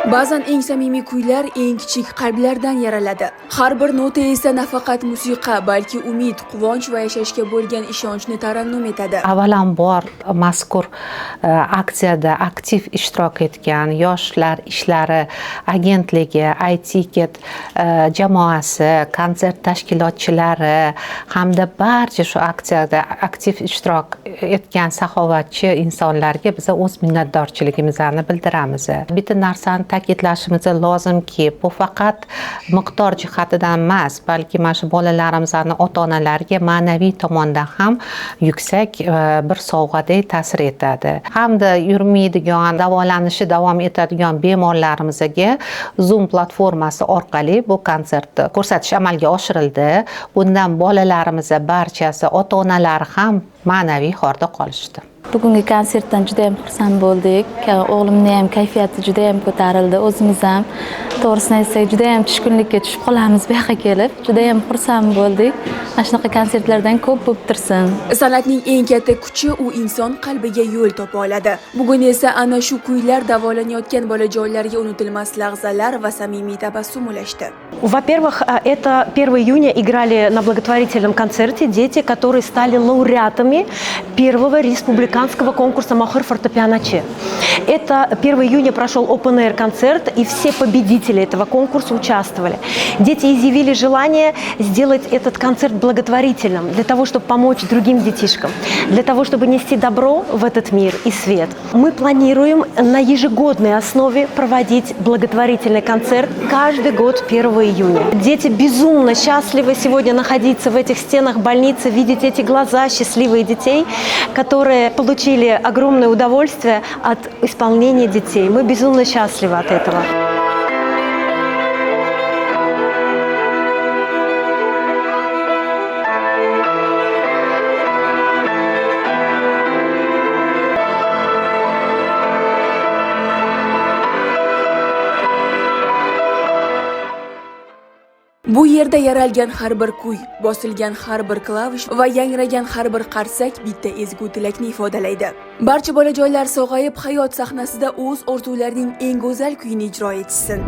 Ba'zan eng samimiy kuylar eng kichik qalblardan yaraladi. Har bir nota esa nafaqat musiqa, balki umid, quvonch va yashashga bo'lgan ishonchni tarannum etadi. Avvalambor mazkur aksiyada aktiv ishtirok etgan Yoshlar ishlari agentligi, iTicket jamoasi, konsert tashkilotchilari hamda barcha shu aksiyada aktiv ishtirok etgan saxovatchi insonlarga biz o'z minnatdorchiligimizni bildiramiz. Bitta narsani ta'kidlashimiz lozimki, bu faqat miqdor jihatidan emas, balki mana shu bolalarimizning ota-onalariga ma'naviy tomondan ham yuksak bir sovg'adek ta'sir etadi. Hamda yurmaydigan, davolanishi davom etadigan bemorlarimizga Zoom platformasi orqali bu konsertni ko'rsatish amalga oshirildi. Bundan bolalarimiz barchasi, ota-onalari ham ma'naviy horda qolishdi. Bugungi konsertdan juda ham xursand bo'ldik. O'g'limning ham kayfiyati juda ham ko'tarildi. O'zimiz ham to'g'risini aytsak juda ham tushkunlikka tushib qolamiz bu yoqqa kelib. Juda ham xursand bo'ldik. Mana shunaqa konsertlardan ko'p bo'lib tursin. San'atning eng katta kuchi u inson qalbiga yo'l topa oladi. Bugun esa ana shu kuylar davolanayotgan bolajonlarga unutilmas lahzalar va samimiy tabassum ulashdi. Во-первых, это 1 июня играли на благотворительном концерте дети, которые стали лауреатами первого республиканского конкурса «Махор фортепиано Че». Это 1 июня прошел Open Air концерт, и все победители этого конкурса участвовали. Дети изъявили желание сделать этот концерт благотворительным, для того, чтобы помочь другим детишкам, для того, чтобы нести добро в этот мир и свет. Мы планируем на ежегодной основе проводить благотворительный концерт каждый год 1 июня. Дети безумно счастливы сегодня находиться в этих стенах больницы, видеть эти глаза счастливых детей, которые получили огромное удовольствие от исполнения детей. Мы безумно счастливы от этого. Bu yerda yaralgan har bir kuy, bosilgan har bir klavish va yangragan har bir qarsak bitta ezgu tilakni ifodalaydi. Barcha bolajonlar sog'ayib hayot sahnasida o'z orzularining eng go'zal kuyini ijro etishsin.